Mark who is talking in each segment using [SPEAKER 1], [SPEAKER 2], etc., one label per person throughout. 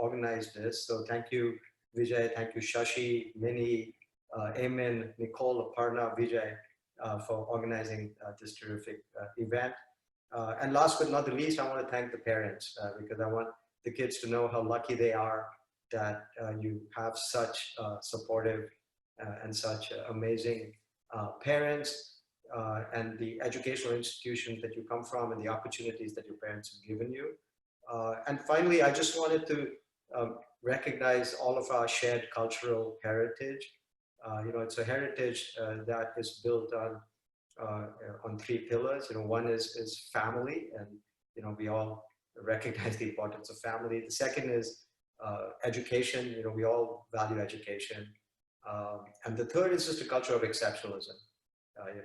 [SPEAKER 1] organized this. So thank you, Vijay. Thank you, Shashi, Minnie, Eamon, Nicole, Aparna, Vijay, for organizing this terrific event. And last but not the least, I want to thank the parents because I want the kids to know how lucky they are that you have such supportive and such amazing parents and the educational institutions that you come from and the opportunities that your parents have given you. And finally, I just wanted to recognize all of our shared cultural heritage. It's a heritage that is built on three pillars. One is family, and we all recognize the importance of family. The second is education. We all value education. And the third is just a culture of exceptionalism.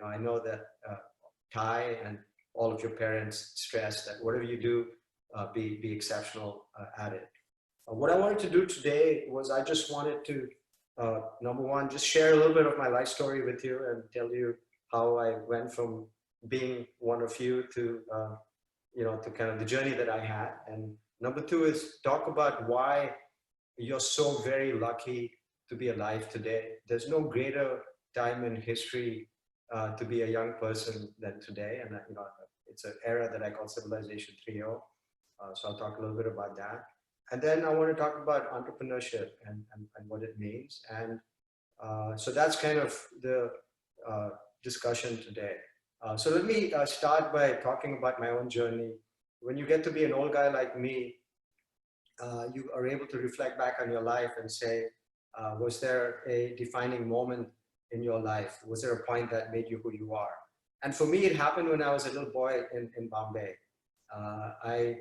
[SPEAKER 1] I know that Ty and all of your parents stress that whatever you do, be exceptional at it. What I wanted to do today was I just wanted to, number one, just share a little bit of my life story with you and tell you how I went from being one of you to, to kind of the journey that I had. And number two is talk about why you're so very lucky to be alive today. There's no greater time in history to be a young person than today. And, it's an era that I call Civilization 3.0. So I'll talk a little bit about that. And then I want to talk about entrepreneurship and what it means. And so that's kind of the discussion today. So let me start by talking about my own journey. When you get to be an old guy like me, you are able to reflect back on your life and say, was there a defining moment in your life? Was there a point that made you who you are? And for me, it happened when I was a little boy in Bombay. I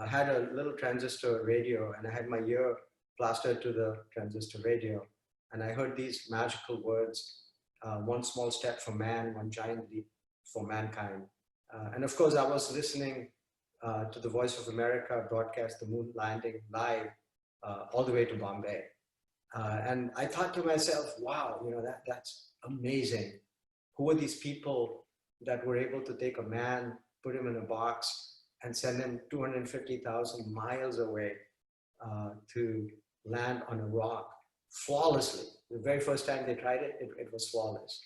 [SPEAKER 1] had a little transistor radio and I had my ear plastered to the transistor radio. And I heard these magical words, one small step for man, one giant leap for mankind. And of course, I was listening to the Voice of America broadcast the moon landing live all the way to Bombay. And I thought to myself, wow, that's amazing. Who are these people that were able to take a man, put him in a box, and send him 250,000 miles away to land on a rock flawlessly? The very first time they tried it, it was flawless.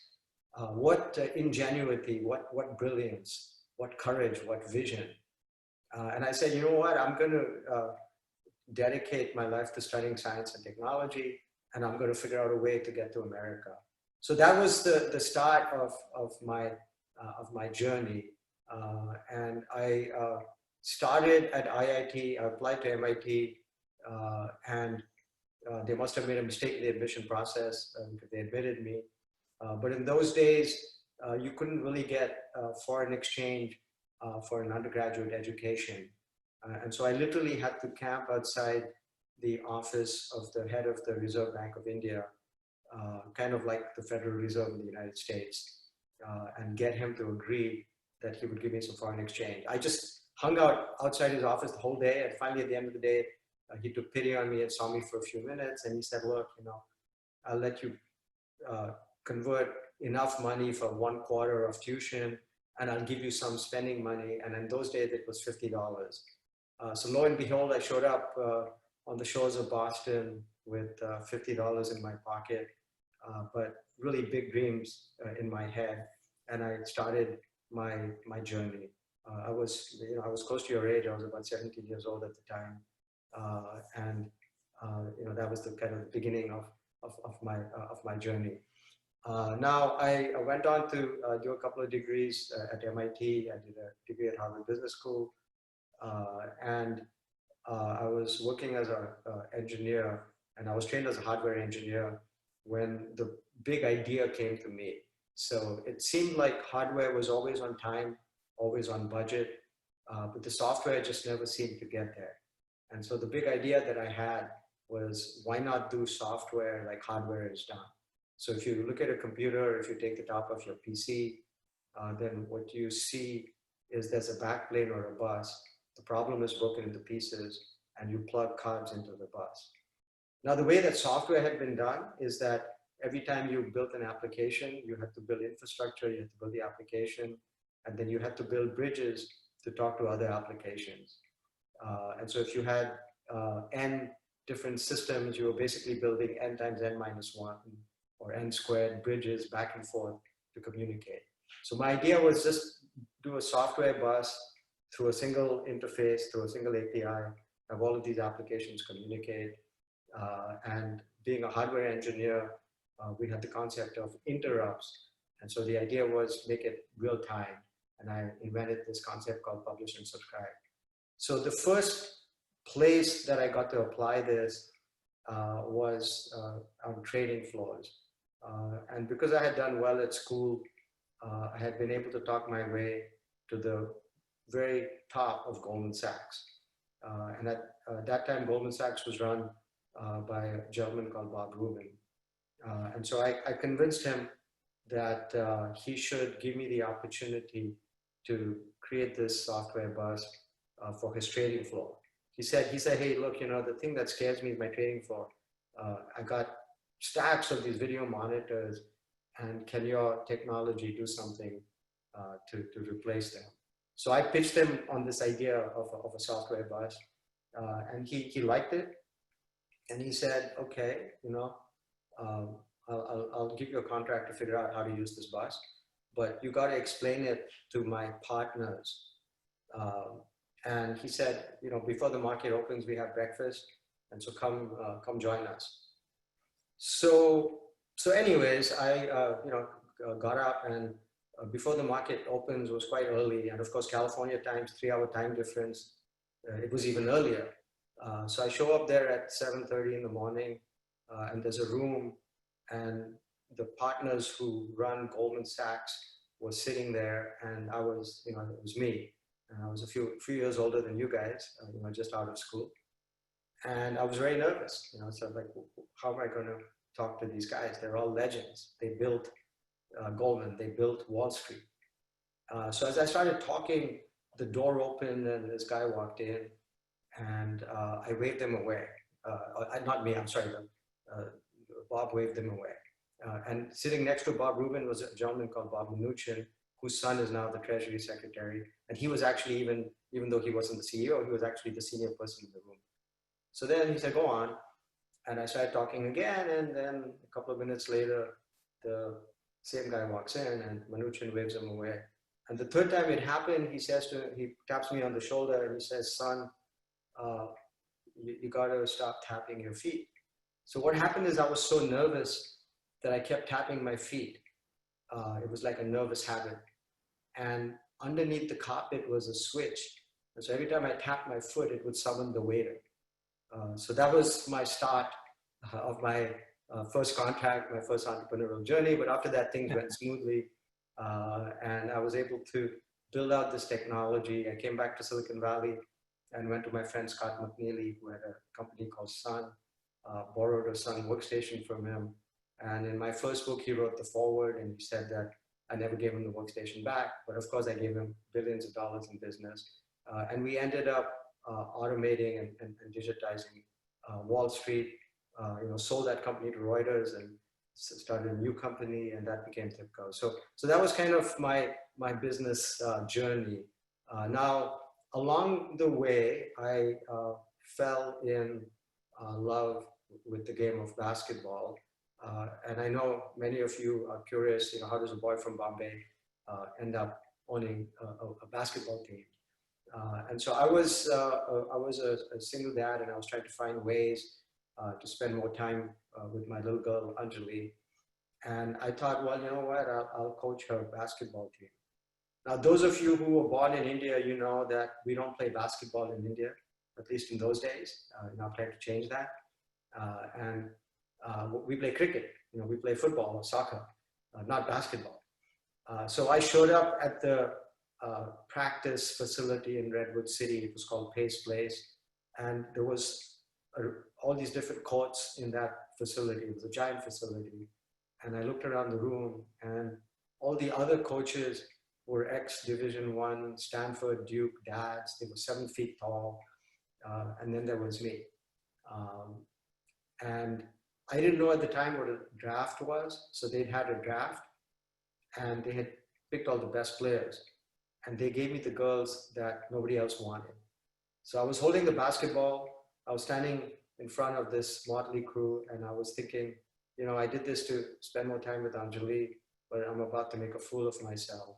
[SPEAKER 1] What ingenuity, what brilliance, what courage, what vision. And I said, you know what, I'm going to dedicate my life to studying science and technology, and I'm going to figure out a way to get to America. So that was the start of my journey. And I started at IIT, I applied to MIT, and they must have made a mistake in the admission process because they admitted me. But in those days, you couldn't really get foreign exchange for an undergraduate education. And so I literally had to camp outside the office of the head of the Reserve Bank of India, kind of like the Federal Reserve in the United States, and get him to agree that he would give me some foreign exchange. I just hung out outside his office the whole day, and finally at the end of the day, he took pity on me and saw me for a few minutes, and he said, look, I'll let you convert enough money for 1 quarter of tuition, and I'll give you some spending money. And in those days, it was $50. So lo and behold, I showed up on the shores of Boston with $50 in my pocket, but really big dreams in my head. And I started my journey. I was close to your age. I was about 17 years old at the time. And that was the kind of beginning of my journey. Now I went on to do a couple of degrees at MIT. I did a degree at Harvard Business School. And I was working as an engineer, and I was trained as a hardware engineer when the big idea came to me. So it seemed like hardware was always on time, always on budget, but the software just never seemed to get there. And so the big idea that I had was, why not do software like hardware is done? So if you look at a computer, if you take the top of your PC, then what you see is there's a backplane or a bus. The problem is broken into pieces, and you plug cards into the bus. Now, the way that software had been done is that every time you built an application, you had to build infrastructure, you had to build the application, and then you had to build bridges to talk to other applications. And so if you had n different systems. You were basically building n times n minus 1 or n squared bridges back and forth to communicate. So my idea was just do a software bus through a single interface, through a single API, have all of these applications communicate. And being a hardware engineer, we had the concept of interrupts. And so the idea was make it real time. And I invented this concept called publish and subscribe. So the first place that I got to apply this was on trading floors. And because I had done well at school, I had been able to talk my way to the very top of Goldman Sachs. And at that time, Goldman Sachs was run by a gentleman called Bob Rubin. And so I convinced him that he should give me the opportunity to create this software bus for his trading floor. He said, hey, look, you know, the thing that scares me is my trading floor. I got stacks of these video monitors, and can your technology do something to replace them? So I pitched him on this idea of a software bus, and he liked it. And he said, okay, you know, I'll give you a contract to figure out how to use this bus, but you got to explain it to my partners. And he said, you know, before the market opens, we have breakfast, and so come join us. So anyways, I got up, and before the market opens, it was quite early, and of course California time's 3-hour time difference, it was even earlier. So I show up there at 7:30 in the morning, and there's a room, and the partners who run Goldman Sachs were sitting there, and I was, you know, it was me, and I was a few years older than you guys, you know, just out of school, and I was very nervous, you know. So like, how am I going to talk to these guys? They're all legends. They built Goldman, they built Wall Street. So as I started talking, the door opened, and this guy walked in, and I waved them away. Not me, I'm sorry, Bob waved them away. And sitting next to Bob Rubin was a gentleman called Bob Mnuchin, whose son is now the Treasury Secretary. And he was actually, even though he wasn't the CEO, he was actually the senior person in the room. So then he said, go on. And I started talking again, and then a couple of minutes later, the same guy walks in, and Mnuchin waves him away. And the third time it happened, he taps me on the shoulder, and he says, son, you gotta stop tapping your feet. So what happened is I was so nervous that I kept tapping my feet. It was like a nervous habit. And underneath the carpet was a switch. And so every time I tapped my foot, it would summon the waiter. So that was my start of my first contract, my first entrepreneurial journey. But after that, things went smoothly. And I was able to build out this technology. I came back to Silicon Valley and went to my friend Scott McNeely, who had a company called Sun, borrowed a Sun workstation from him. And in my first book, he wrote the foreword, and he said that I never gave him the workstation back, but of course I gave him billions of dollars in business. And we ended up automating and digitizing Wall Street, sold that company to Reuters and started a new company, and that became TIPCO. So that was kind of my business journey. Now, along the way, I fell in love with the game of basketball. And I know many of you are curious, how does a boy from Bombay end up owning a basketball team? And so I was a single dad, and I was trying to find ways to spend more time with my little girl, Anjali. And I thought, well, you know what, I'll coach her basketball team. Now, those of you who were born in India, you know that we don't play basketball in India, at least in those days. I'm trying to change that. We play cricket, we play football or soccer, not basketball. So I showed up at the practice facility in Redwood City. It was called Pace Place. And there was all these different courts in that facility. It was a giant facility. And I looked around the room, and all the other coaches were ex-Division I, Stanford, Duke dads. They were 7 feet tall. And then there was me. And I didn't know at the time what a draft was. So they'd had a draft, and they had picked all the best players. And they gave me the girls that nobody else wanted. So I was holding the basketball. I was standing in front of this motley crew, and I was thinking, I did this to spend more time with Anjali, but I'm about to make a fool of myself.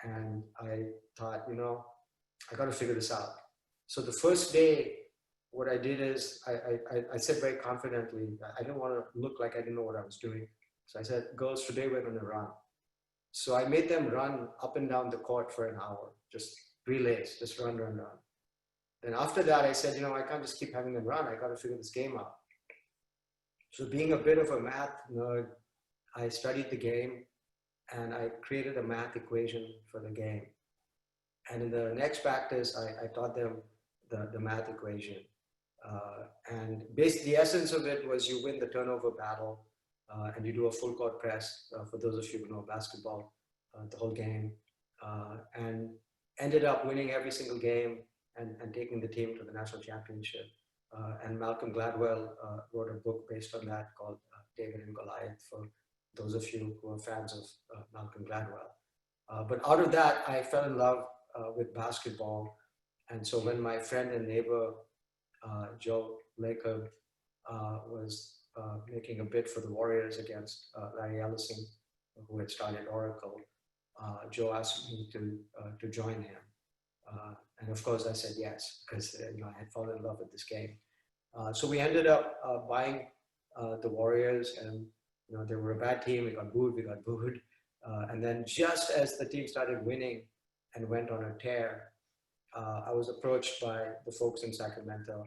[SPEAKER 1] And I thought, I got to figure this out. So the first day, what I did is I said very confidently, I didn't want to look like I didn't know what I was doing. So I said, girls, today we're going to run. So I made them run up and down the court for an hour, just relays, just run. Then after that, I said, I can't just keep having them run. I got to figure this game out. So being a bit of a math nerd, I studied the game and I created a math equation for the game. And in the next practice, I taught them the math equation. And basically, the essence of it was you win the turnover battle and you do a full court press, for those of you who know basketball, the whole game, and ended up winning every single game and taking the team to the national championship. And Malcolm Gladwell wrote a book based on that called David and Goliath, for those of you who are fans of Malcolm Gladwell. But out of that, I fell in love with basketball. And so when my friend and neighbor, Joe Lacob, was making a bid for the Warriors against Larry Ellison, who had started Oracle, Joe asked me to join him. And of course I said yes, because I had fallen in love with this game. So we ended up buying the Warriors, and they were a bad team. We got booed. And then just as the team started winning and went on a tear, I was approached by the folks in Sacramento,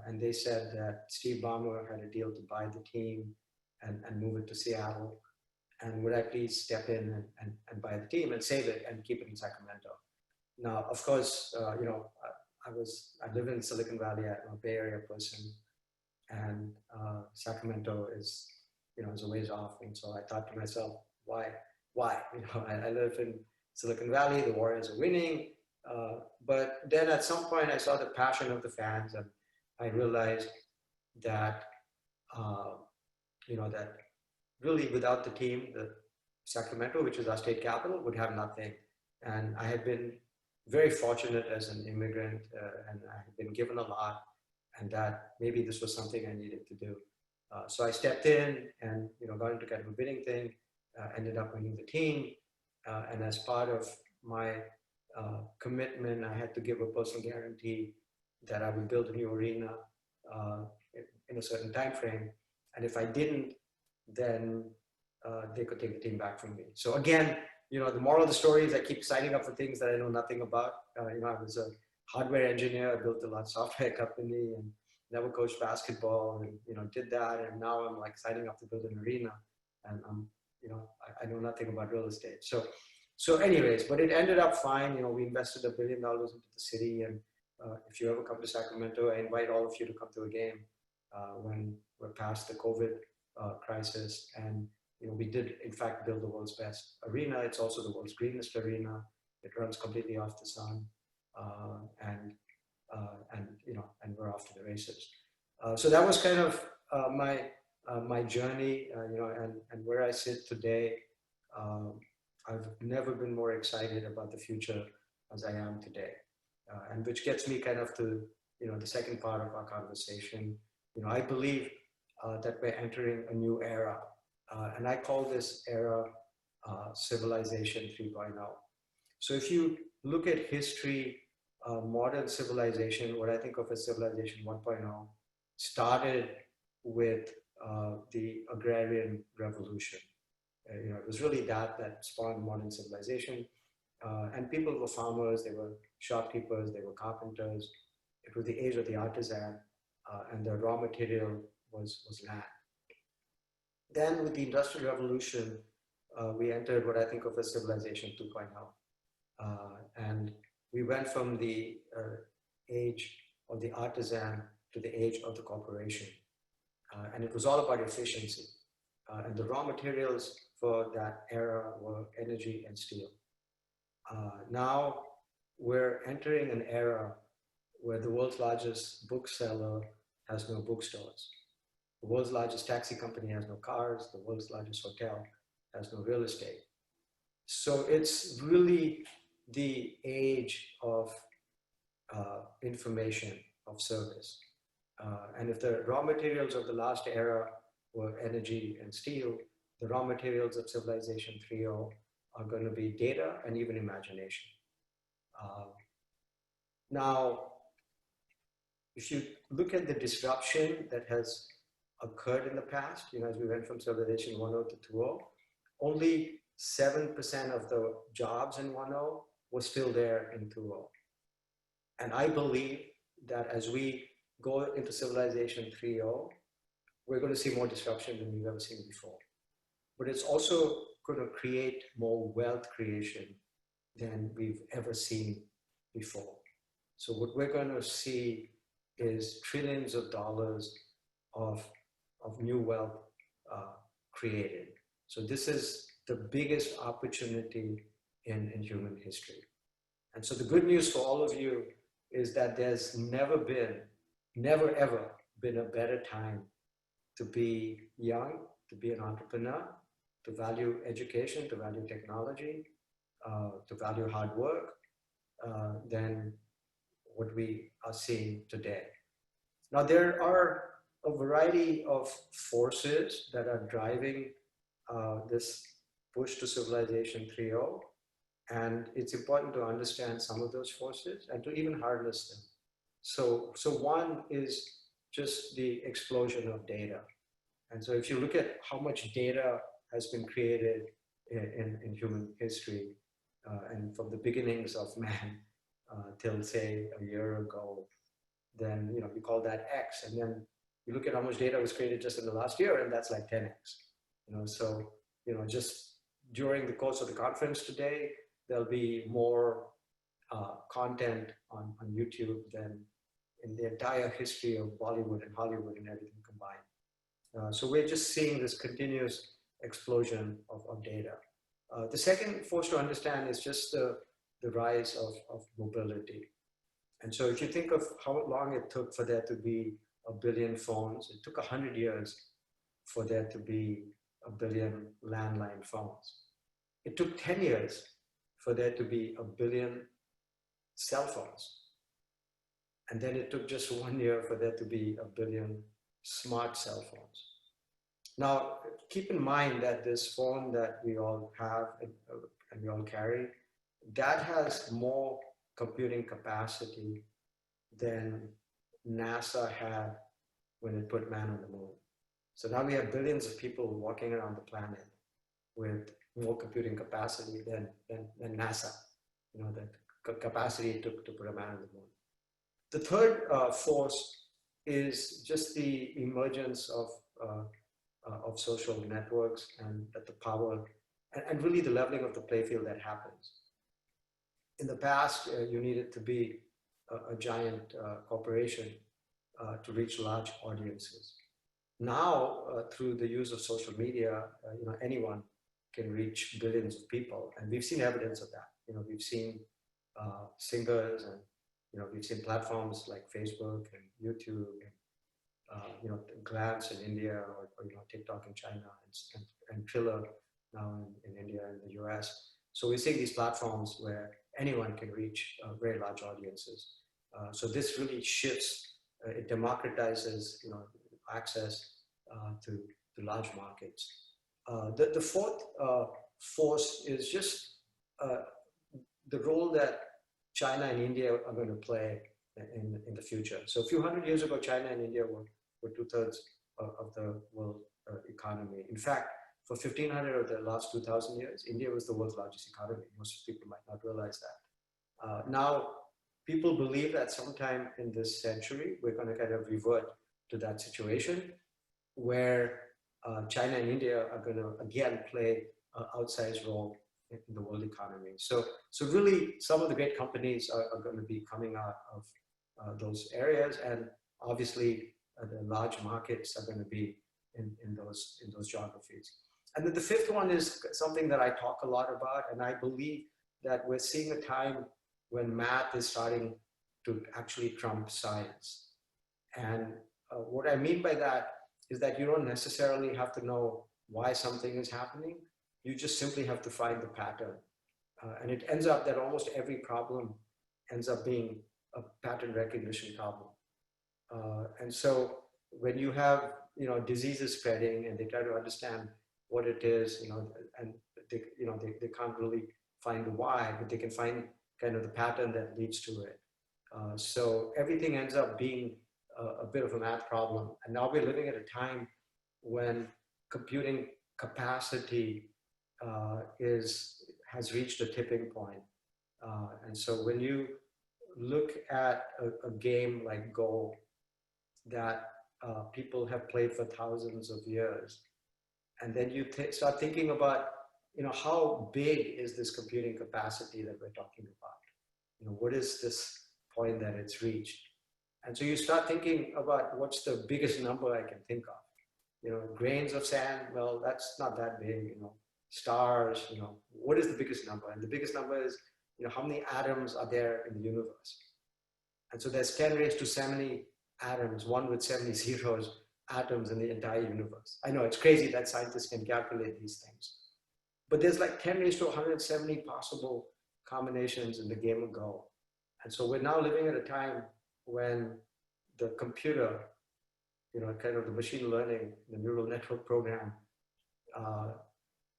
[SPEAKER 1] and they said that Steve Ballmer had a deal to buy the team and move it to Seattle. And would I please step in and buy the team and save it and keep it in Sacramento? Now, of course, I live in Silicon Valley. I'm a Bay Area person, and Sacramento is a ways off. And so I thought to myself, why? I live in Silicon Valley. The Warriors are winning. But then at some point I saw the passion of the fans, and I realized that, that really without the team, the Sacramento, which is our state capital, would have nothing. And I had been very fortunate as an immigrant, and I had been given a lot, and that maybe this was something I needed to do. So I stepped in and got into kind of a bidding thing, ended up winning the team, and as part of my commitment, I had to give a personal guarantee that I would build a new arena in a certain time frame, and if I didn't, then they could take the team back from me. So again, the moral of the story is I keep signing up for things that I know nothing about. I was a hardware engineer. I built a large software company and never coached basketball, and did that, and now I'm like signing up to build an arena, and I know nothing about real estate. So anyways, but it ended up fine. We invested $1 billion into the city, and if you ever come to Sacramento, I invite all of you to come to a game when we're past the COVID crisis. And we did in fact build the world's best arena. It's also the world's greenest arena. It runs completely off the sun, and we're off to the races. So that was kind of my journey, and where I sit today. I've never been more excited about the future as I am today, and which gets me kind of to the second part of our conversation. I believe that we're entering a new era, and I call this era Civilization 3.0. So if you look at history, modern civilization, what I think of as Civilization 1.0, started with the agrarian revolution. It was really that spawned modern civilization. And people were farmers, they were shopkeepers, they were carpenters. It was the age of the artisan, and the raw material was land. Then with the Industrial Revolution, we entered what I think of as Civilization 2.0. And we went from the age of the artisan to the age of the corporation. And it was all about efficiency. And the raw materials for that era were energy and steel. Now we're entering an era where the world's largest bookseller has no bookstores. The world's largest taxi company has no cars. The world's largest hotel has no real estate. So it's really the age of information, of service. And if the raw materials of the last era were energy and steel, the raw materials of Civilization 3.0 are going to be data and even imagination. Now, if you look at the disruption that has occurred in the past, as we went from Civilization 1.0 to 2.0, only 7% of the jobs in 1.0 were still there in 2.0. And I believe that as we go into Civilization 3.0, we're going to see more disruption than we've ever seen before. But it's also going to create more wealth creation than we've ever seen before. So what we're going to see is trillions of dollars of new wealth created. So this is the biggest opportunity in human history. And so the good news for all of you is that there's never ever been a better time to be young, to be an entrepreneur, to value education, to value technology, to value hard work than what we are seeing today. Now, there are a variety of forces that are driving this push to Civilization 3.0, and it's important to understand some of those forces and to even harness them. So one is just the explosion of data. And so if you look at how much data has been created in human history, and from the beginnings of man till say a year ago, then you call that X, and then you look at how much data was created just in the last year, and that's like 10X. So just during the course of the conference today, there'll be more content on YouTube than in the entire history of Bollywood and Hollywood and everything combined. So we're just seeing this continuous explosion of data. The second force to understand is just the rise of mobility. And so if you think of how long it took for there to be 1 billion phones, it took 100 years for there to be 1 billion landline phones. It took 10 years for there to be 1 billion cell phones. And then it took just 1 year for there to be 1 billion smart cell phones. Now, keep in mind that this phone that we all have and we all carry, that has more computing capacity than NASA had when it put man on the moon. So now we have billions of people walking around the planet with more computing capacity than NASA, the capacity it took to put a man on the moon. The third force is just the emergence of social networks and the power and really the leveling of the playfield that happens. In the past, you needed to be a giant corporation to reach large audiences. Now, through the use of social media, anyone can reach billions of people, and we've seen evidence of that. We've seen singers, and we've seen platforms like Facebook and YouTube, and Glance in India, or TikTok in China, and Triller now in India and the US. So we're seeing these platforms where anyone can reach very large audiences. So this really shifts, it democratizes access to large markets. The fourth force is just the role that China and India are going to play in the future. So a few hundred years ago, China and India were 2/3 of the world economy. In fact, for 1,500 of the last 2,000 years, India was the world's largest economy. Most people might not realize that. Now, people believe that sometime in this century, we're going to kind of revert to that situation where China and India are going to again play an outsized role in the world economy. So really, some of the great companies are going to be coming out of those areas, and obviously the large markets are going to be in those geographies. And then the fifth one is something that I talk a lot about, and I believe that we're seeing a time when math is starting to actually trump science. And what I mean by that is that you don't necessarily have to know why something is happening. You just simply have to find the pattern. And it ends up that almost every problem ends up being a pattern recognition problem. And so when you have, diseases spreading and they try to understand what it is, and they can't really find the why, but they can find kind of the pattern that leads to it. So everything ends up being a bit of a math problem. And now we're living at a time when computing capacity has reached a tipping point. And so when you look at a game like Go that people have played for thousands of years, and then you start thinking about, how big is this computing capacity that we're talking about? What is this point that it's reached? And so you start thinking about what's the biggest number I can think of. Grains of sand, well, that's not that big. Stars, what is the biggest number? And the biggest number is, how many atoms are there in the universe? And so there's 10 raised to 70 atoms, one with 70 zeros, atoms in the entire universe. I know it's crazy that scientists can calculate these things, but there's like 10 raised to 170 possible combinations in the game of Go. And so we're now living at a time when the computer, kind of the machine learning, the neural network program,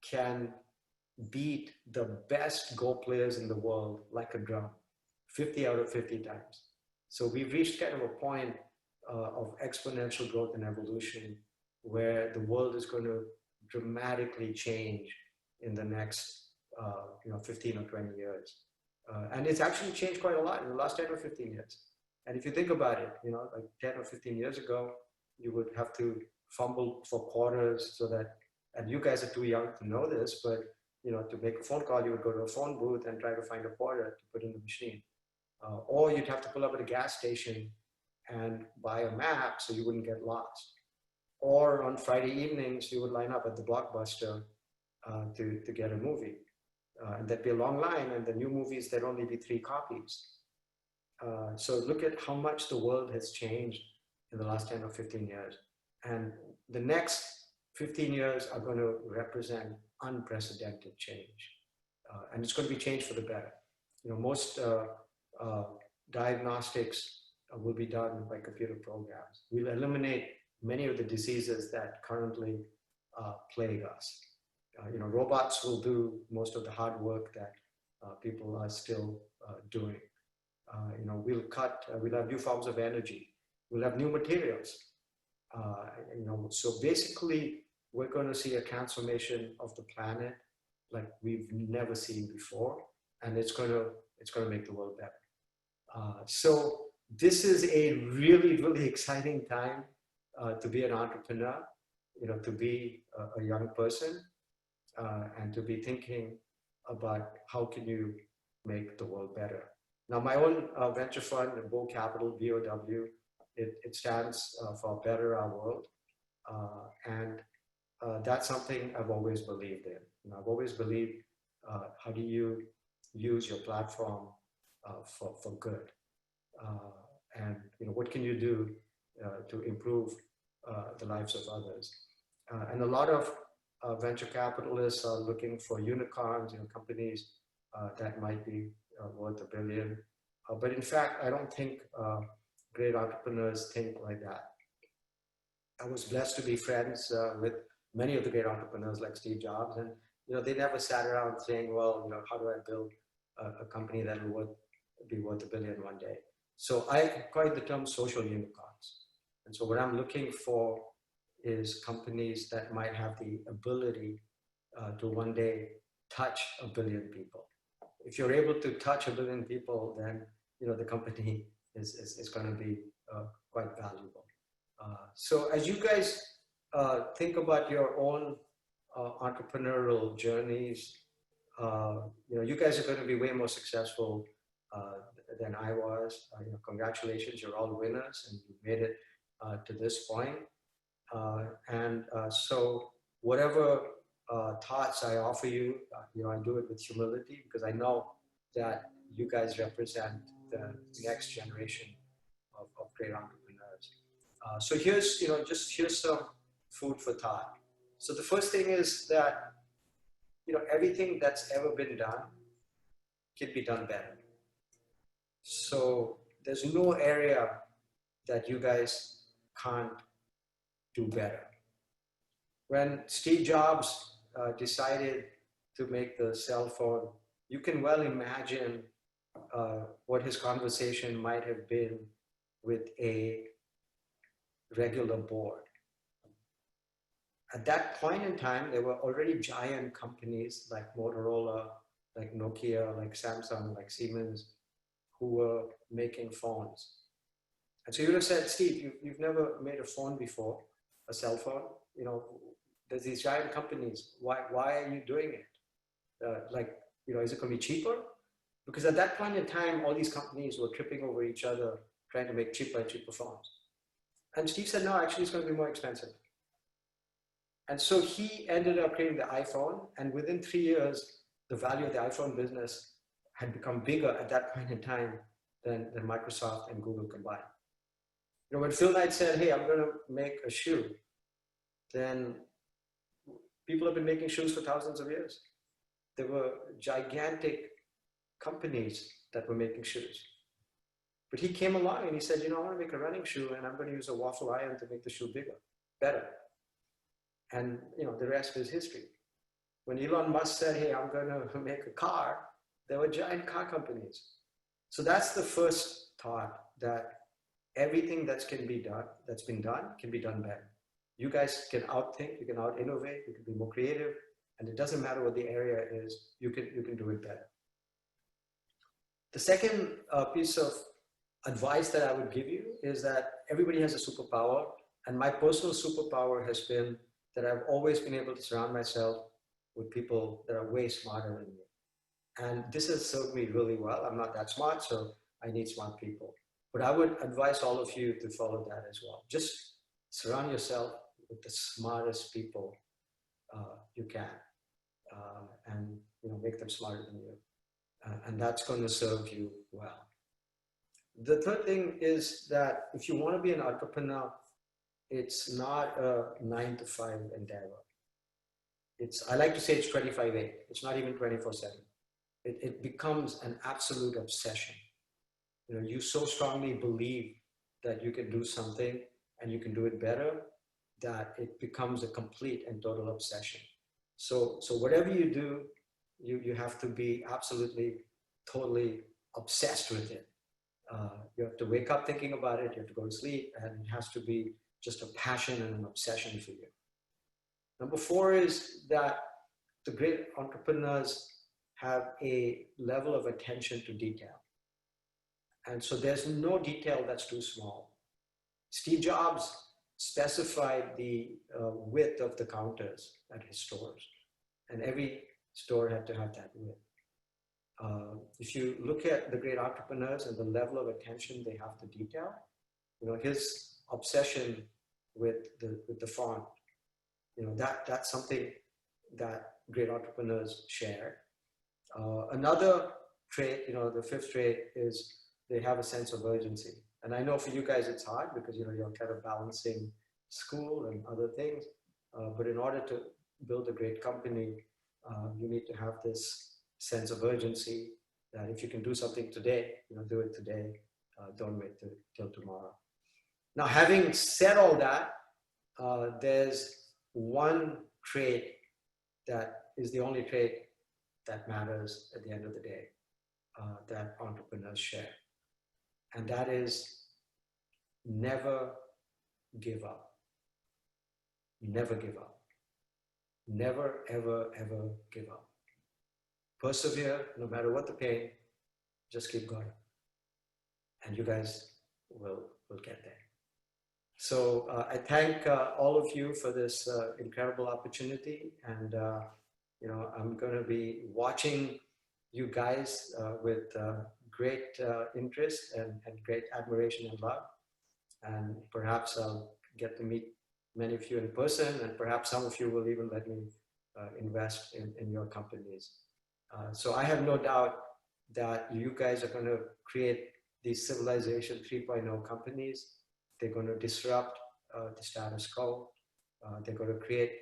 [SPEAKER 1] can beat the best Go players in the world like a drum, 50 out of 50 times. So we've reached kind of a point of exponential growth and evolution where the world is going to dramatically change in the next 15 or 20 years. And it's actually changed quite a lot in the last 10 or 15 years. And if you think about it, like 10 or 15 years ago, you would have to fumble for quarters so that, and you guys are too young to know this, but to make a phone call, you would go to a phone booth and try to find a quarter to put in the machine. Or you'd have to pull up at a gas station and buy a map so you wouldn't get lost. Or on Friday evenings, you would line up at the Blockbuster to get a movie. And there'd be a long line, and the new movies, there'd only be 3 copies. So look at how much the world has changed in the last 10 or 15 years. And the next 15 years are going to represent unprecedented change. And it's going to be change for the better. Most diagnostics will be done by computer programs. We'll eliminate many of the diseases that currently plague us. Robots will do most of the hard work that people are still doing. We'll have new forms of energy. We'll have new materials. So basically, we're going to see a transformation of the planet like we've never seen before, and it's going to make the world better. So this is a really, really exciting time to be an entrepreneur, to be a young person, and to be thinking about how can you make the world better. Now, my own venture fund, Bow Capital, BOW, it stands for Better Our World. And that's something I've always believed in. I've always believed, how do you use your platform for good? And what can you do to improve the lives of others? And a lot of venture capitalists are looking for unicorns, companies that might be worth $1 billion. But in fact, I don't think great entrepreneurs think like that. I was blessed to be friends with many of the great entrepreneurs like Steve Jobs, and they never sat around saying, well, how do I build a company that will be worth $1 billion one day? So I coined the term social unicorns. And so what I'm looking for is companies that might have the ability to one day touch 1 billion people. If you're able to touch 1 billion people, then the company is going to be quite valuable. So as you guys think about your own entrepreneurial journeys, you guys are going to be way more successful than I was. Congratulations, you're all winners and you made it to this point. So whatever thoughts I offer you, I do it with humility because I know that you guys represent the next generation of great entrepreneurs. So here's, here's some food for thought. So the first thing is that, everything that's ever been done can be done better. So there's no area that you guys can't do better. When Steve Jobs decided to make the cell phone, you can well imagine what his conversation might have been with a regular board. At that point in time, there were already giant companies like Motorola, like Nokia, like Samsung, like Siemens, who were making phones. And so you would have said, Steve, you've never made a phone before, a cell phone. You know, there's these giant companies. Why are you doing it? Is it going to be cheaper? Because at that point in time, all these companies were tripping over each other, trying to make cheaper and cheaper phones. And Steve said, no, actually, it's going to be more expensive. And so he ended up creating the iPhone. And within 3 years, the value of the iPhone business had become bigger at that point in time than Microsoft and Google combined. You know, when Phil Knight said, hey, I'm going to make a shoe, then people have been making shoes for thousands of years. There were gigantic companies that were making shoes. But he came along and he said, you know, I want to make a running shoe and I'm going to use a waffle iron to make the shoe bigger, better. And, you know, the rest is history. When Elon Musk said, hey, I'm going to make a car, there were giant car companies. So that's the first thought, that everything that's been done can be done better. You guys can outthink, you can out-innovate, you can be more creative, and it doesn't matter what the area is, you can do it better. The second piece of advice that I would give you is that everybody has a superpower, and my personal superpower has been that I've always been able to surround myself with people that are way smarter than me. And this has served me really well. I'm not that smart, so I need smart people. But I would advise all of you to follow that as well. Just surround yourself with the smartest people you can, and make them smarter than you. And that's going to serve you well. The third thing is that if you want to be an entrepreneur, it's not a 9-to-5 endeavor. I like to say it's 25/8. It's not even 24/7. It becomes an absolute obsession. You so strongly believe that you can do something and you can do it better that it becomes a complete and total obsession. So whatever you do, you have to be absolutely, totally obsessed with it. You have to wake up thinking about it, you have to go to sleep, and it has to be just a passion and an obsession for you. Number 4 is that the great entrepreneurs have a level of attention to detail. And so there's no detail that's too small. Steve Jobs specified the width of the counters at his stores, and every store had to have that width. If you look at the great entrepreneurs and the level of attention they have to detail, his obsession with the font, that's something that great entrepreneurs share. Another trait, the 5th trait, is they have a sense of urgency. And I know for you guys it's hard because you're kind of balancing school and other things. But in order to build a great company, you need to have this sense of urgency that if you can do something today, do it today. Don't wait till tomorrow. Now, having said all that, there's one trait that is the only trait that matters at the end of the day, that entrepreneurs share. And that is never give up. Never give up. Never, ever, ever give up. Persevere, no matter what the pain, just keep going. And you guys will get there. So I thank all of you for this incredible opportunity. And, I'm going to be watching you guys with great interest and great admiration and love. And perhaps I'll get to meet many of you in person, and perhaps some of you will even let me invest in your companies. So I have no doubt that you guys are going to create these Civilization 3.0 companies. They're going to disrupt the status quo. They're going to create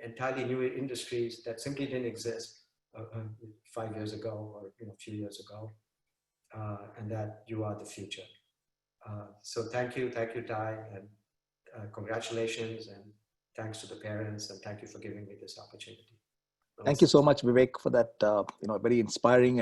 [SPEAKER 1] entirely new industries that simply didn't exist 5 years ago or a few years ago, and that you are the future. So thank you, Ty, and congratulations, and thanks to the parents, and thank you for giving me this opportunity.
[SPEAKER 2] Thank you so much, Vivek, for that very inspiring